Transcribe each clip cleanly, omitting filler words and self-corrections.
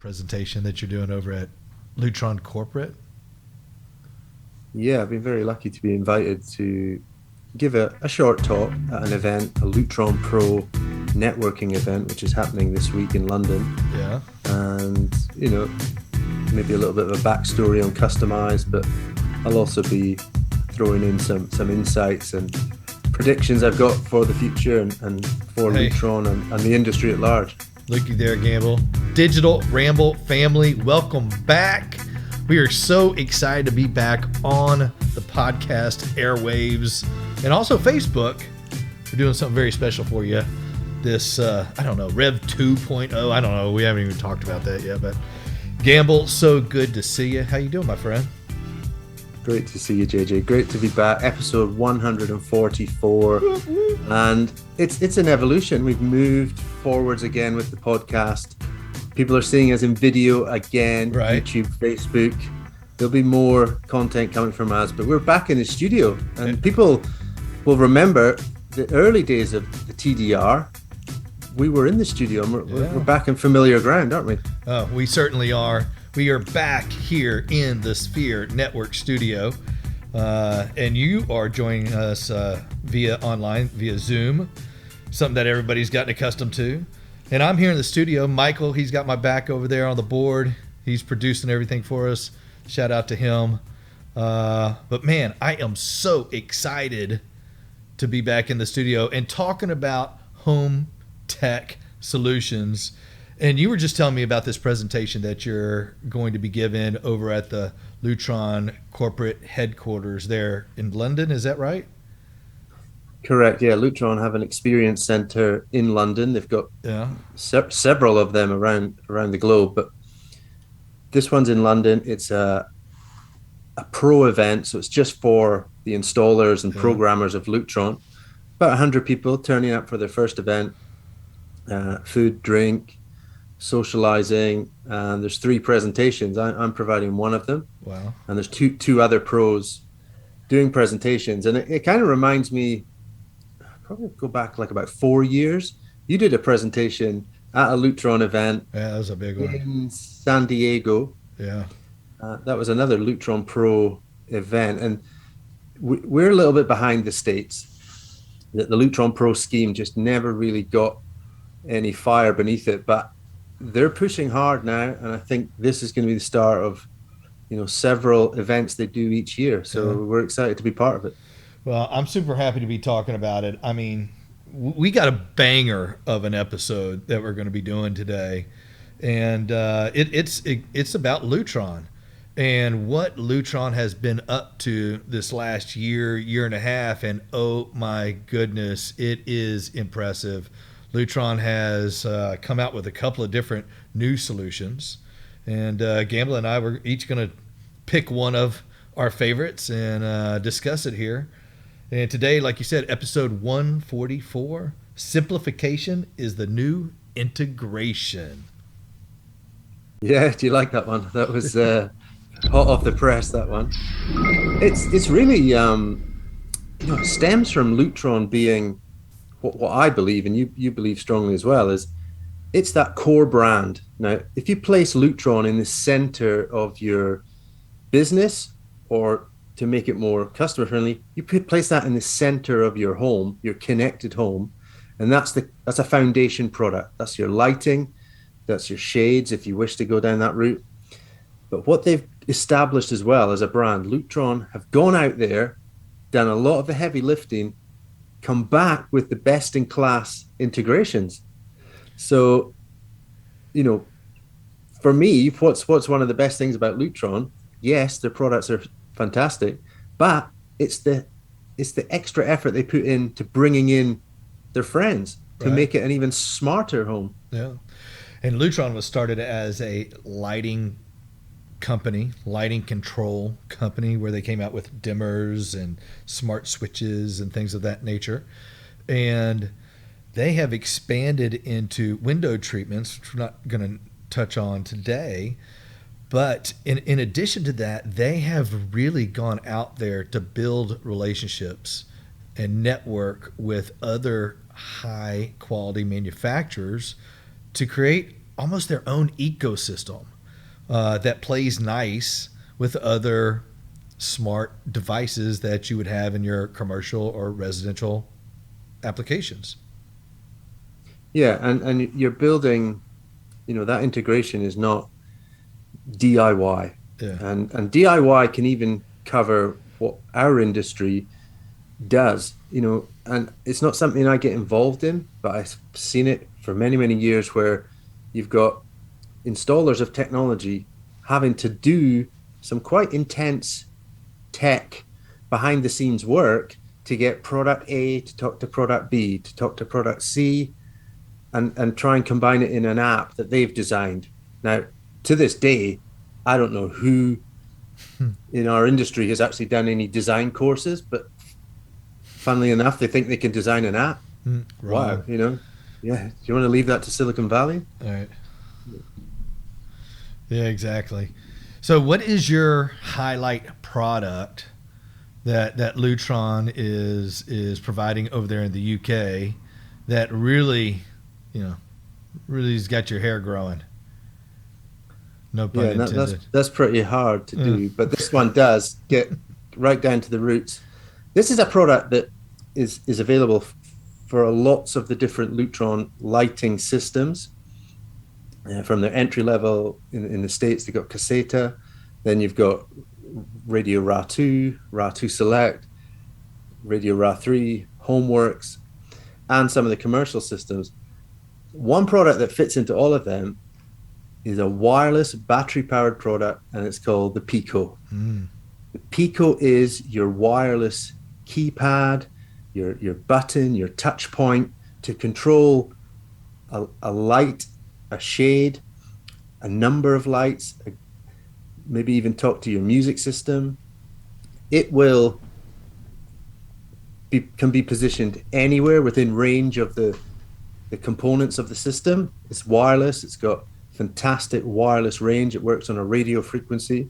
presentation that you're doing over at Lutron Corporate. Yeah, I've been very lucky to be invited to give a short talk at an event, a Lutron Pro networking event, which is happening this week in London. Yeah. And, maybe a little bit of a backstory on Customize, but I'll also be throwing in some insights and predictions I've got for the future and for Lutron and the industry at large. Looky there, Gamble. Digital Ramble family, welcome back. We are so excited to be back on the podcast airwaves and also Facebook. We're doing something very special for you. This, Rev 2.0. I don't know. We haven't even talked about that yet, but Gamble, so good to see you. How you doing, my friend? Great to see you, JJ. Great to be back. Episode 144. And it's an evolution. We've moved forwards again with the podcast. People are seeing us in video again, right? YouTube, Facebook. There'll be more content coming from us, but we're back in the studio. And people will remember the early days of the TDR. We were in the studio and we're back in familiar ground, aren't we? We certainly are. We are back here in the Sphere Network studio, and you are joining us via Zoom, something that everybody's gotten accustomed to. And I'm here in the studio. Michael, he's got my back over there on the board. He's producing everything for us. Shout out to him. But man, I am so excited to be back in the studio and talking about home tech solutions. And you were just telling me about this presentation that you're going to be given over at the Lutron corporate headquarters there in London. Is that right? Correct. Yeah, Lutron have an experience center in London. They've got several of them around the globe, but this one's in London. It's a pro event, so it's just for the installers and programmers of Lutron. About 100 people turning up for their first event. Food, drink, socializing, and there's 3 presentations. I'm providing one of them. Wow. And there's two other pros doing presentations, and it kind of reminds me, probably go back like about 4 years. You did a presentation at a Lutron event. Yeah, that was a big one. In San Diego. Yeah. That was another Lutron Pro event, and we're a little bit behind the States. The Lutron Pro scheme just never really got any fire beneath it, but they're pushing hard now, and I think this is going to be the start of several events they do each year, so we're excited to be part of it. Well, I'm super happy to be talking about it. I mean, we got a banger of an episode that we're going to be doing today, and it's about Lutron and what Lutron has been up to this last year and a half, and oh my goodness, it is impressive. Lutron has come out with a couple of different new solutions, and Gamble and I were each going to pick one of our favorites and discuss it here. And today, like you said, episode 144, Simplification is the New Integration. Yeah, do you like that one? That was hot off the press, that one. It's really, it stems from Lutron being what I believe, and you believe strongly as well, is it's that core brand. Now, if you place Lutron in the center of your business, or to make it more customer friendly, you place that in the center of your home, your connected home, and that's a foundation product. That's your lighting, that's your shades, if you wish to go down that route. But what they've established as well as a brand, Lutron have gone out there, done a lot of the heavy lifting, come back with the best in class integrations. So, for me, what's one of the best things about Lutron? Yes, their products are fantastic, but it's the extra effort they put into bringing in their friends to make it an even smarter home. Yeah. And Lutron was started as a lighting control company, where they came out with dimmers and smart switches and things of that nature. And they have expanded into window treatments, which we're not going to touch on today. But in addition to that, they have really gone out there to build relationships and network with other high quality manufacturers to create almost their own ecosystem that plays nice with other smart devices that you would have in your commercial or residential applications. Yeah, and you're building, that integration is not DIY. Yeah. And DIY can even cover what our industry does, and it's not something I get involved in, but I've seen it for many, many years where you've got installers of technology having to do some quite intense tech behind the scenes work to get product A to talk to product B to talk to product C, and try and combine it in an app that they've designed. Now, to this day, I don't know who in our industry has actually done any design courses, but funnily enough, they think they can design an app. Wow, yeah. Do you want to leave that to Silicon Valley? All right. Yeah, exactly. So, what is your highlight product that Lutron is providing over there in the UK that really, really has got your hair growing? No pun intended. That's pretty hard to do, but this one does get right down to the roots. This is a product that is available for lots of the different Lutron lighting systems. From their entry level in the States, they've got Caseta, then you've got Radio RA2, RA2 Select, Radio RA3, Homeworks, and some of the commercial systems. One product that fits into all of them is a wireless battery-powered product, and it's called the Pico. The Pico is your wireless keypad, your button, your touch point to control a light, a shade, a number of lights, maybe even talk to your music system. It can be positioned anywhere within range of the components of the system. It's wireless. It's got fantastic wireless range. It works on a radio frequency.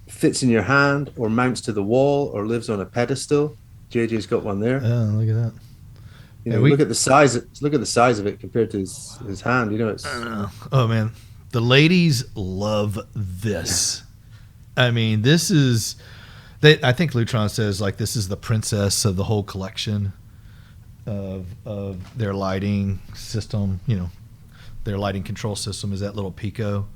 Fits in your hand or mounts to the wall or lives on a pedestal. JJ's got one there. Oh, look at that. Look at the size. Look at the size of it compared to his hand. It's. I know. Oh man, the ladies love this. I mean, this is. I think Lutron says this is the princess of the whole collection of their lighting system. Their lighting control system is that little Pico,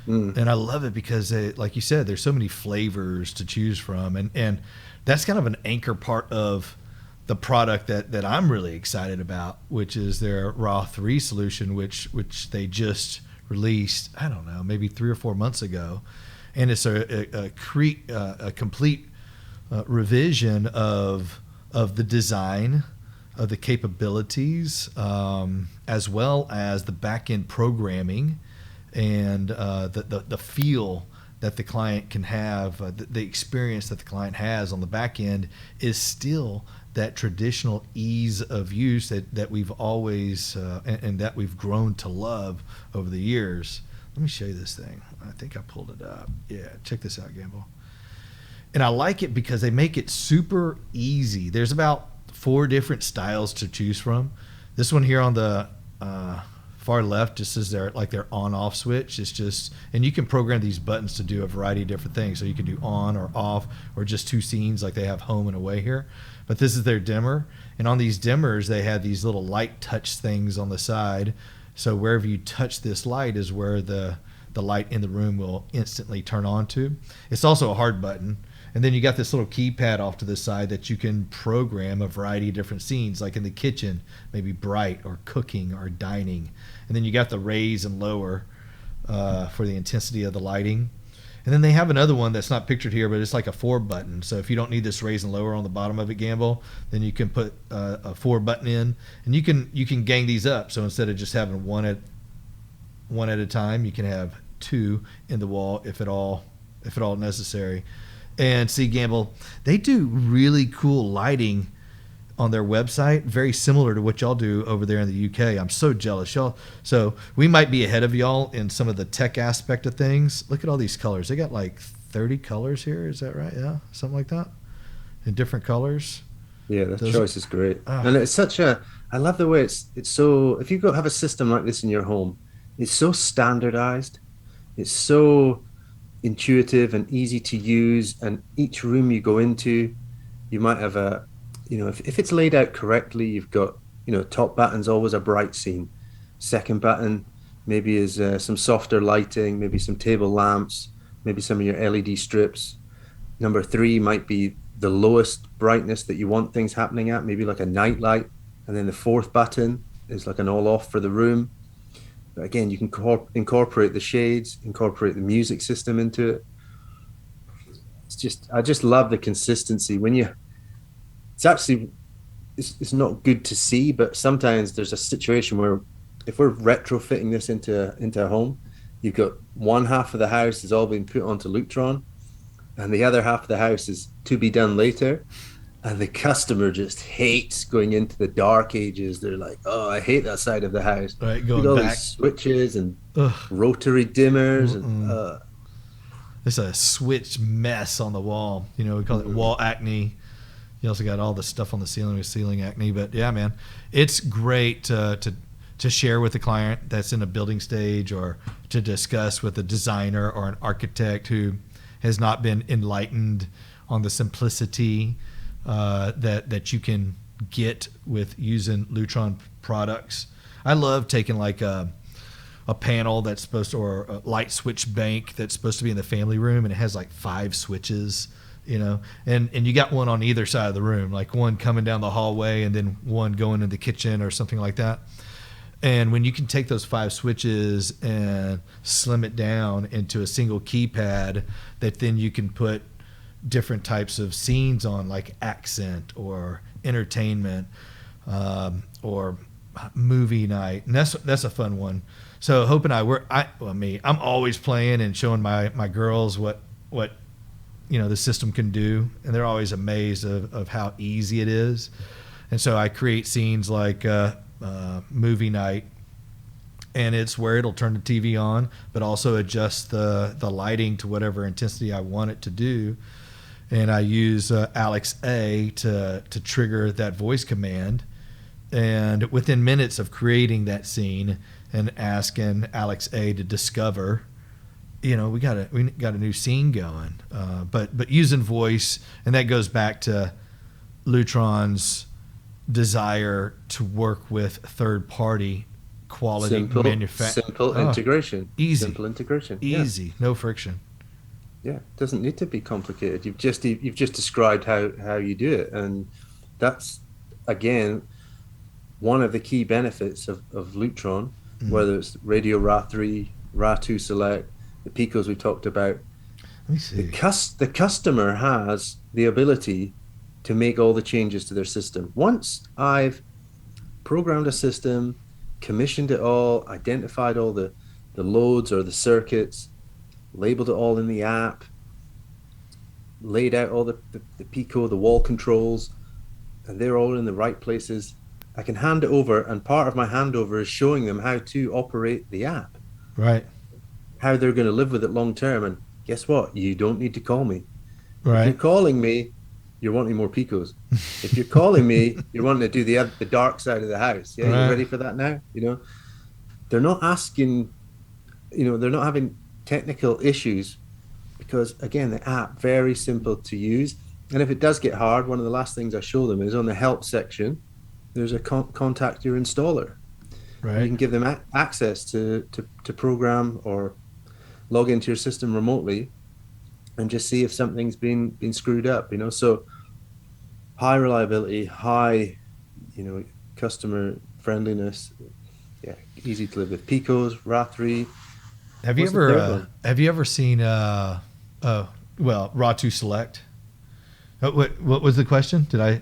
and I love it because like you said, there's so many flavors to choose from, and that's kind of an anchor part of the product that I'm really excited about, which is their RA3 solution, which they just released, I don't know, maybe 3 or 4 months ago. And it's a complete revision of the design, of the capabilities, as well as the back-end programming and the feel that the client can have, the experience that the client has on the back end is still that traditional ease of use that we've always and that we've grown to love over the years. Let me show you this thing. I think I pulled it up. Yeah, check this out, Gamble. And I like it because they make it super easy. There's about 4 different styles to choose from. This one here on the far left just is their on-off switch. It's just, and you can program these buttons to do a variety of different things. So you can do on or off or just 2 scenes like they have home and away here. But this is their dimmer. And on these dimmers, they have these little light touch things on the side. So wherever you touch this light is where the light in the room will instantly turn on to. It's also a hard button. And then you got this little keypad off to the side that you can program a variety of different scenes, like in the kitchen, maybe bright or cooking or dining. And then you got the raise and lower for the intensity of the lighting. And then they have another one that's not pictured here, but it's like a 4 button. So if you don't need this raise and lower on the bottom of it, Gamble, then you can put a 4 button in, and you can gang these up. So instead of just having one at a time, you can have 2 in the wall if at all necessary. And see, Gamble, they do really cool lighting on their website, very similar to what y'all do over there in the UK. I'm so jealous, y'all. So we might be ahead of y'all in some of the tech aspect of things. Look at all these colors. They got like 30 colors here. Is that right? Yeah, something like that, in different colors. Yeah, the choice is great, and it's such a. I love the way it's so. If you have a system like this in your home, It's so standardized. It's so intuitive and easy to use. And each room you go into, you might have if it's laid out correctly, you've got, top batten's always a bright scene. Second batten maybe is some softer lighting, maybe some table lamps, maybe some of your LED strips. Number three might be the lowest brightness that you want things happening at, maybe like a night light. And then the fourth button is like an all off for the room. But again, you can incorporate the shades, incorporate the music system into it. I just love the consistency it's actually, it's not good to see, but sometimes there's a situation where if we're retrofitting this into a home, you've got one half of the house has all been put onto Lutron and the other half of the house is to be done later. And the customer just hates going into the dark ages. They're like, "Oh, I hate that side of the house." Right, Look going at all back. these switches and Ugh. rotary dimmers, and It's a switch mess on the wall. We call it wall acne. You also got all the stuff on the ceiling with ceiling acne. But yeah, man, it's great to share with the client that's in a building stage, or to discuss with a designer or an architect who has not been enlightened on the simplicity that you can get with using Lutron products. I love taking like a panel that's supposed to, or a light switch bank that's supposed to be in the family room, and it has like 5 switches, and you got one on either side of the room, like one coming down the hallway and then one going in the kitchen or something like that. And when you can take those 5 switches and slim it down into a single keypad that then you can put different types of scenes on, like accent or entertainment, or movie night, and that's a fun one. So Hope and I'm always playing and showing my girls what the system can do, and they're always amazed of how easy it is. And so I create scenes like movie night, and it's where it'll turn the TV on, but also adjust the lighting to whatever intensity I want it to do. And I use Alex A to trigger that voice command. And within minutes of creating that scene and asking Alex A to discover, we got a new scene going. But using voice, and that goes back to Lutron's desire to work with third-party quality manufacturing. Simple integration. Easy. Simple integration. Easy, no friction. Yeah, it doesn't need to be complicated. You've just described how you do it, and that's again one of the key benefits of Lutron, whether it's Radio RA3, RA2 Select, the Picos we talked about. Let me see. The customer has the ability to make all the changes to their system. Once I've programmed a system, commissioned it all, identified all the loads or the circuits, labeled it all in the app, laid out all the Pico, the wall controls, and they're all in the right places, I can hand it over, and part of my handover is showing them how to operate the app. Right. How they're going to live with it long term. And guess what? You don't need to call me. Right. If you're calling me, you're wanting more Picos. If you're calling me, you're wanting to do the dark side of the house. Yeah, right. You ready for that now? They're not asking, they're not having technical issues, because again, the app, very simple to use. And if it does get hard, one of the last things I show them is on the help section, there's a contact your installer. Right. You can give them access to program or log into your system remotely and just see if something's been screwed up, So high reliability, high, customer friendliness. Yeah, easy to live with. Picos, RA3. Have you ever seen RA2 Select? What was the question? Did I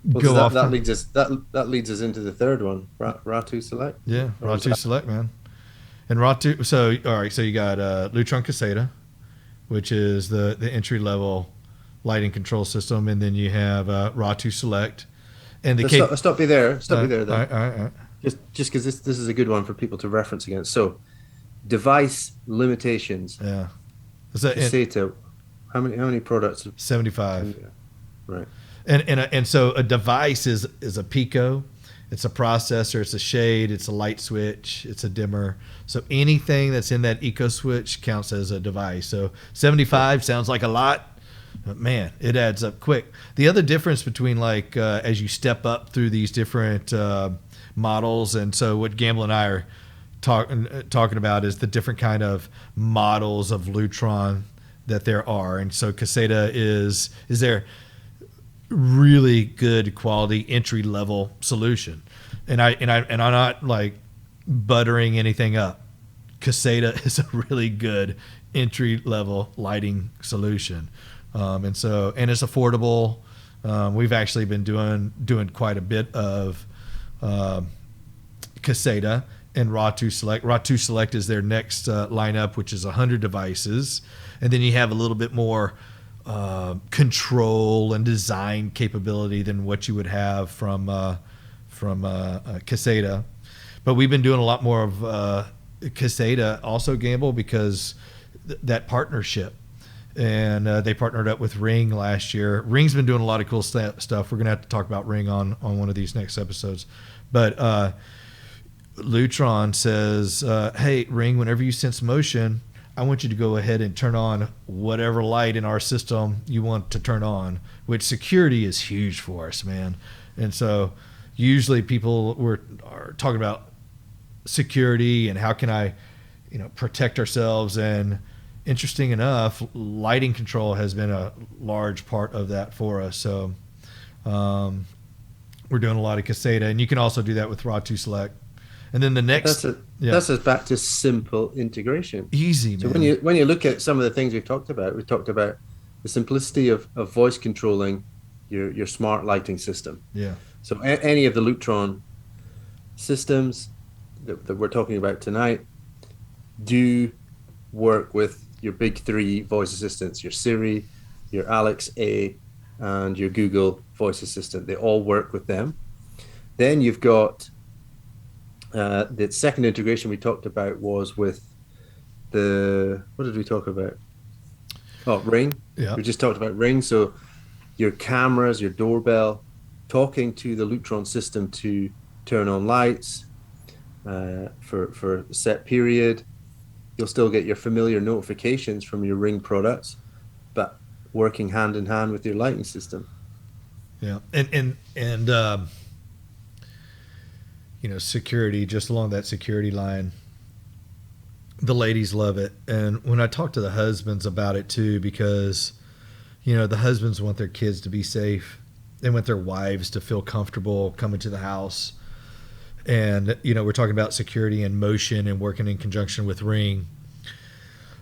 go off? That leads us into the third one, RA2 Select. Yeah, RA2 Select, man. And RA2. So all right, so you got Lutron Caseta, which is the entry level lighting control system, and then you have RA2 Select. And stop you there. Stop you there. All right. Just because this is a good one for people to reference against. So, device limitations. Yeah. Caseta. How many products? 75. Right. And so a device is a Pico, It's a processor, it's a shade, it's a light switch, it's a dimmer. So anything that's in that eco switch counts as a device. So 75 sounds like a lot, but man, it adds up quick. The other difference between like as you step up through these different models, and so what Gamble and I are talking about is the different kind of models of Lutron that there are. And so Caseta is there really good quality entry level solution, and I'm not like buttering anything up. Caseta is a really good entry level lighting solution, and it's affordable. We've actually been doing quite a bit of Caseta and RA2 Select. RA2 Select is their next lineup, which is 100 devices, and then you have a little bit more control and design capability than what you would have from Caseta. But we've been doing a lot more of Caseta also, Gamble, because that partnership. And they partnered up with Ring last year. Ring's been doing a lot of cool stuff. We're going to have to talk about Ring on one of these next episodes. But Lutron says, hey, Ring, whenever you sense motion, I want you to go ahead and turn on whatever light in our system you want to turn on, which security is huge for us, man. And so usually people are talking about security and how can I, protect ourselves. And interesting enough, lighting control has been a large part of that for us. So we're doing a lot of Caseta, and you can also do that with RA2 Select. And then the next, that's us back to simple integration. Easy, man. So when you look at some of the things we've talked about the simplicity of voice controlling your smart lighting system. Yeah. So any of the Lutron systems that we're talking about tonight do work with your big three voice assistants: your Siri, your Alexa, and your Google voice assistant. They all work with them. Then you've got the second integration we talked about was with what did we talk about? Oh, Ring. Yeah. We just talked about Ring. So your cameras, your doorbell, talking to the Lutron system to turn on lights for a set period. You'll still get your familiar notifications from your Ring products, but working hand in hand with your lighting system. Yeah. And security, just along that security line, the ladies love it. And when I talk to the husbands about it too, because, the husbands want their kids to be safe. They want their wives to feel comfortable coming to the house. And, we're talking about security and motion and working in conjunction with Ring.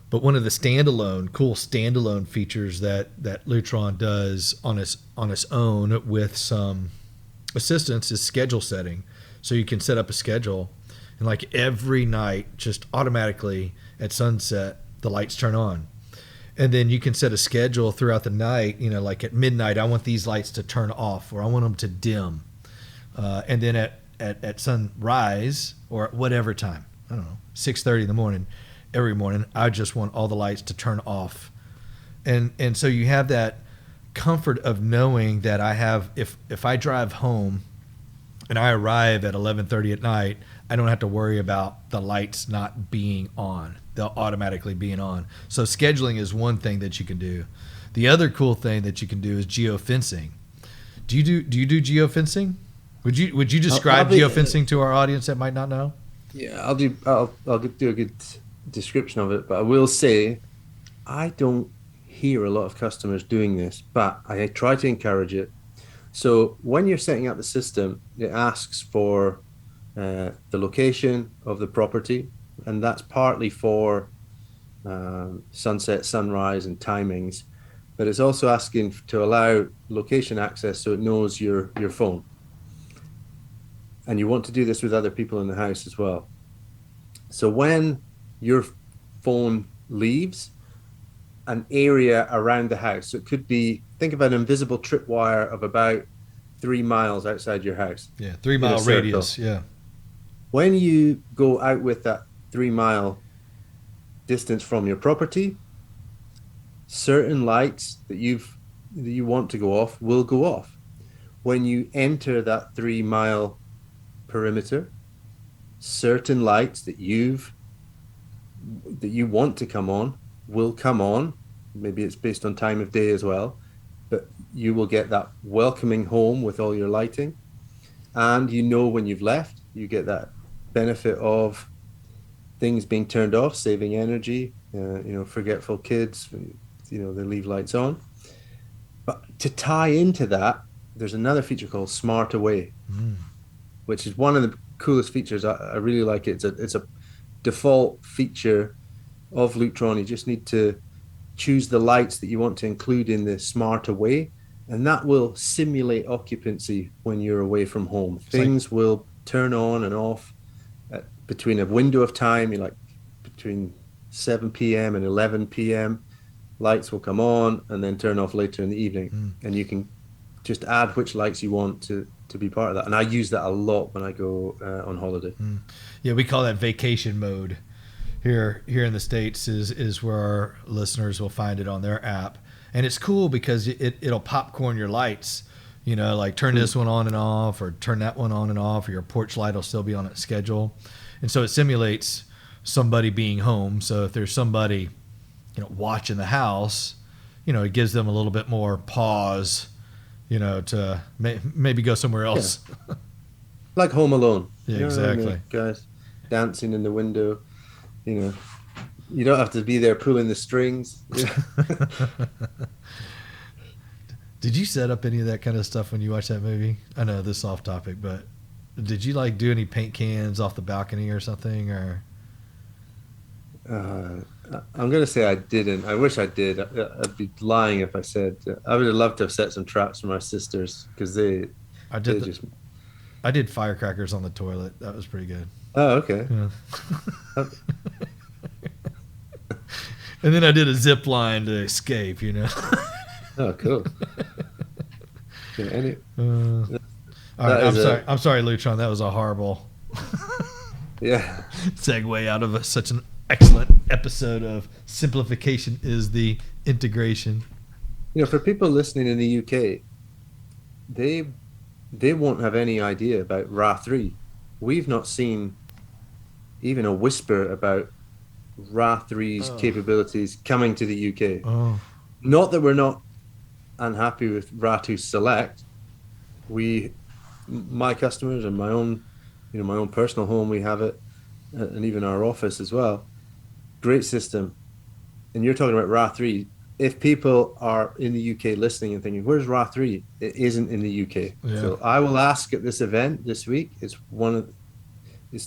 But one of the cool standalone features that Lutron does on its own with some assistance is schedule setting. So you can set up a schedule, and like every night, just automatically at sunset, the lights turn on. And then you can set a schedule throughout the night, like at midnight, I want these lights to turn off, or I want them to dim. And then at sunrise, or at whatever time, I don't know, 6:30 in the morning, every morning, I just want all the lights to turn off. And so you have that comfort of knowing that I have, if I drive home and I arrive at 11:30 at night, I don't have to worry about the lights not being on. They'll automatically be on. So scheduling is one thing that you can do. The other cool thing that you can do is geofencing. Do you do geofencing? Would you describe geofencing to our audience that might not know? Yeah, I'll do a good description of it, but I will say I don't hear a lot of customers doing this, but I try to encourage it. So when you're setting up the system, it asks for the location of the property, and that's partly for sunset, sunrise, and timings, but it's also asking to allow location access so it knows your phone. And you want to do this with other people in the house as well. So when your phone leaves an area around the house, so it could be, think of an invisible tripwire of about 3 miles outside your house. Yeah, 3 mile radius. Yeah. When you go out with that 3 mile distance from your property, certain lights that you want to go off will go off. When you enter that 3 mile perimeter. Certain lights that you want to come on will come on. Maybe it's based on time of day as well, but you will get that welcoming home with all your lighting. And when you've left, you get that benefit of things being turned off, saving energy. Forgetful kids, they leave lights on. But to tie into that, there's another feature called Smart Away, which is one of the coolest features. I really like it. It's a default feature of Lutron. You just need to choose the lights that you want to include in the Smart Away, and that will simulate occupancy when you're away from home. Things will turn on and off between a window of time, like between 7 p.m. and 11 p.m. Lights will come on and then turn off later in the evening, and you can just add which lights you want to be part of that. And I use that a lot when I go on holiday. Yeah, we call that vacation mode. Here in the States is where our listeners will find it on their app. And it's cool because it'll popcorn your lights, like turn this one on and off, or turn that one on and off, or your porch light will still be on its schedule. And so it simulates somebody being home. So if there's somebody, watching the house, it gives them a little bit more pause, to maybe go somewhere else. Yeah. Like Home Alone. Yeah, exactly. Guys dancing in the window, you don't have to be there pulling the strings. Did you set up any of that kind of stuff when you watched that movie? I know this is off topic, but did you do any paint cans off the balcony or something, or? I'm going to say I didn't. I wish I did. I'd be lying if I said. I would have loved to have set some traps for my sisters, because I did firecrackers on the toilet. That was pretty good. Oh, okay. Yeah. And then I did a zip line to escape, Oh, cool. Yeah, all right, I'm sorry, Lutron. That was a horrible segue out of such an excellent episode of Simplification is the Integration. For people listening in the UK, they won't have any idea about RA3. We've not seen even a whisper about RA3's capabilities coming to the UK. Oh. Not that we're not unhappy with RA2 Select. My customers and my own personal home, we have it, and even our office as well. Great system. And you're talking about RA3. If people are in the UK listening and thinking, where's RA3? It isn't in the UK. Yeah. So I will ask at this event this week. It's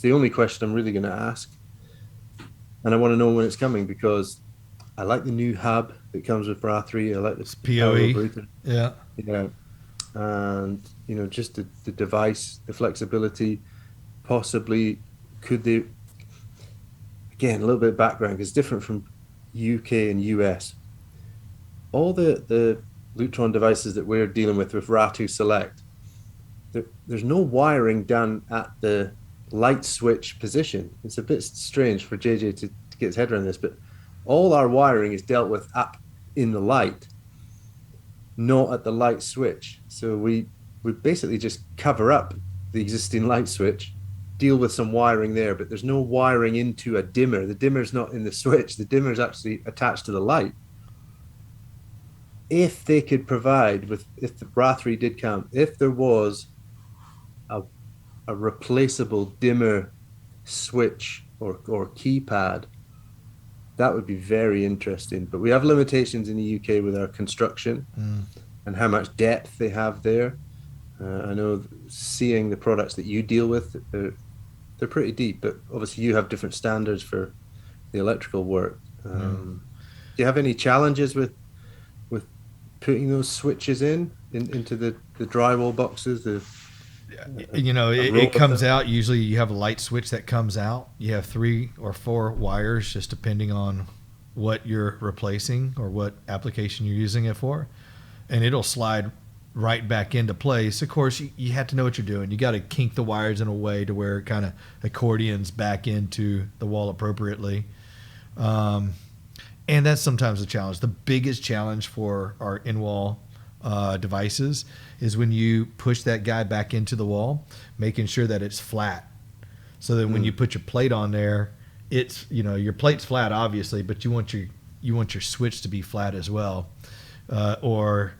the only question I'm really going to ask. And I want to know when it's coming, because I like the new hub that comes with RA3. I like the PoE. Yeah. Yeah. And, just the device, the flexibility, possibly could they, again, a little bit of background, because it's different from UK and US. All the Lutron devices that we're dealing with RA2 Select, there's no wiring done at the light switch position. It's a bit strange for JJ to get his head around this, but all our wiring is dealt with up in the light, not at the light switch. So we basically just cover up the existing light switch, deal with some wiring there, but there's no wiring into a dimmer. The dimmer's not in the switch. The dimmer's actually attached to the light. If they could provide if the RA3 did come, if there was a replaceable dimmer switch or keypad, that would be very interesting. But we have limitations in the UK with our construction and how much depth they have there. I know seeing the products that you deal with, they're pretty deep, but obviously you have different standards for the electrical work. Do you have any challenges with putting those switches into the drywall boxes? It comes out. Usually you have a light switch that comes out. You have 3 or 4 wires, just depending on what you're replacing or what application you're using it for. And it'll slide right back into place. Of course, you have to know what you're doing. You got to kink the wires in a way to where it kind of accordions back into the wall appropriately. And that's sometimes a challenge. The biggest challenge for our in-wall devices is when you push that guy back into the wall, making sure that it's flat. So that when you put your plate on there, it's, your plate's flat obviously, but you want your switch to be flat as well, or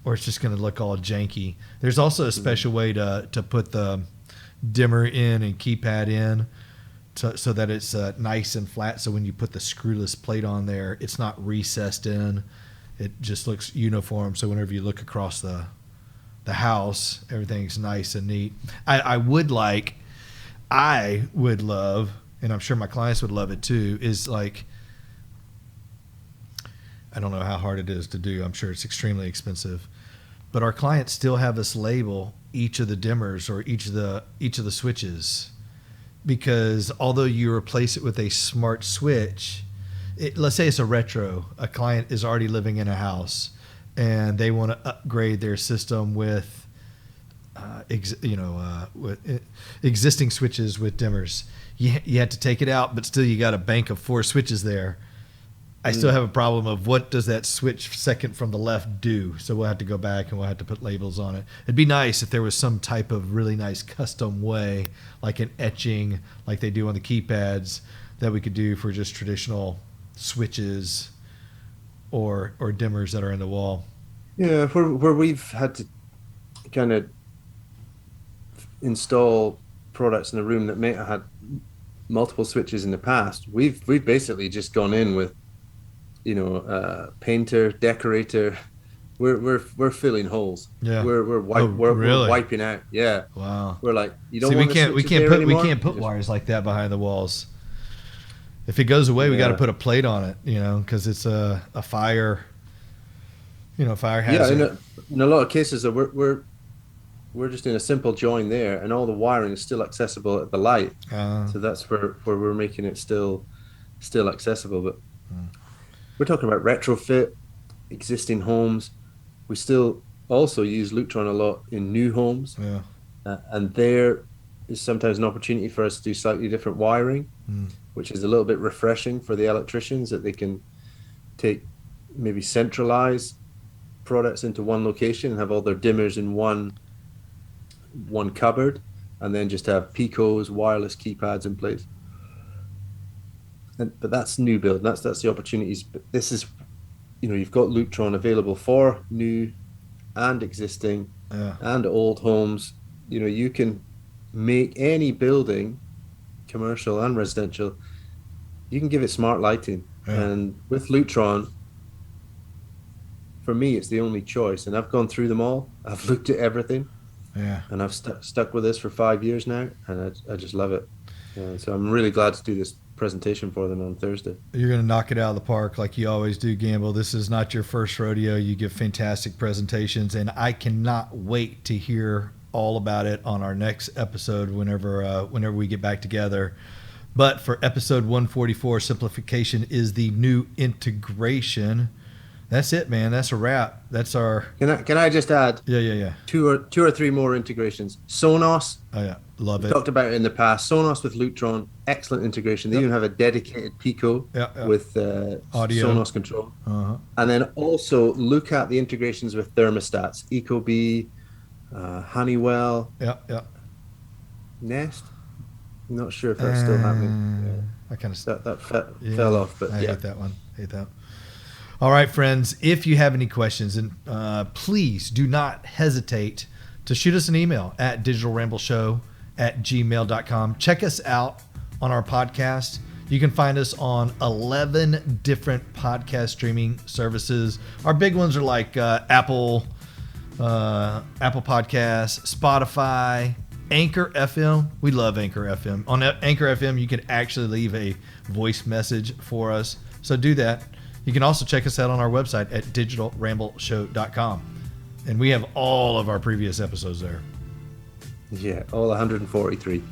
it's just going to look all janky. There's also a special way to put the dimmer in and keypad in, so that it's nice and flat. So when you put the screwless plate on there, it's not recessed in. It just looks uniform. So whenever you look across the house, everything's nice and neat. I would love, and I'm sure my clients would love it too, is like, I don't know how hard it is to do. I'm sure it's extremely expensive, but our clients still have us label each of the dimmers or each of the switches, because although you replace it with a smart switch, let's say it's a retro, a client is already living in a house and they want to upgrade their system with, with existing switches with dimmers. You had to take it out, but still you got a bank of 4 switches there. I still have a problem of what does that switch second from the left do? So we'll have to go back and we'll have to put labels on it. It'd be nice if there was some type of really nice custom way, like an etching like they do on the keypads, that we could do for just traditional switches or dimmers that are in the wall. Yeah, where we've had to kind of install products in a room that may have had multiple switches in the past, we've basically just gone in with, painter, decorator. We're filling holes. Yeah. We're wiping out. Yeah. Wow. We're like, you don't. See, want we can't put wires like that behind the walls. If it goes away, we got to put a plate on it, because it's a fire. Fire hazard. Yeah, in a lot of cases, we're just in a simple join there, and all the wiring is still accessible at the light. So that's where we're making it still accessible. But we're talking about retrofit, existing homes. We still also use Lutron a lot in new homes. Yeah. And there is sometimes an opportunity for us to do slightly different wiring, which is a little bit refreshing for the electricians, that they can maybe centralize products into one location and have all their dimmers in one cupboard, and then just have Picos, wireless keypads in place. But that's new build. That's the opportunities. But this is, you've got Lutron available for new and existing and old homes. You can make any building, commercial and residential, you can give it smart lighting. And with Lutron, for me, it's the only choice. And I've gone through them all. I've looked at everything. Yeah. And I've stuck with this for 5 years now, and I just love it. So I'm really glad to do this presentation for them on Thursday. You're going to knock it out of the park like you always do, Gamble. This is not your first rodeo. You give fantastic presentations, and I cannot wait to hear all about it on our next episode whenever we get back together. But for episode 144, Simplification is the new integration. That's it, man. That's a wrap. That's our. Can I just add? Yeah. Two or three more integrations. Sonos. Oh yeah, love it. Talked about it in the past. Sonos with Lutron, excellent integration. They even have a dedicated Pico with audio Sonos control. And then also look at the integrations with thermostats. Ecobee, Honeywell. Yeah. Nest. I'm not sure if that's still happening. I kind of that fell off, but I hate that one. Hate that. All right, friends, if you have any questions, and please do not hesitate to shoot us an email at digitalrambleshow@gmail.com. Check us out on our podcast. You can find us on 11 different podcast streaming services. Our big ones are like Apple Podcasts, Spotify, Anchor FM. We love Anchor FM. On Anchor FM, you can actually leave a voice message for us, so do that. You can also check us out on our website at digitalrambleshow.com. And we have all of our previous episodes there. Yeah, all 143.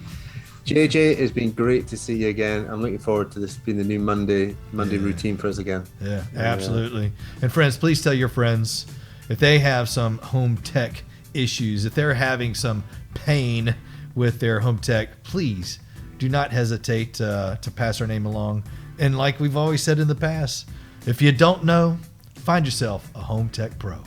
JJ, it's been great to see you again. I'm looking forward to this being the new Monday routine for us again. Yeah, absolutely. And friends, please tell your friends if they have some home tech issues, if they're having some pain with their home tech, please do not hesitate to pass our name along. And like we've always said in the past, if you don't know, find yourself a home tech pro.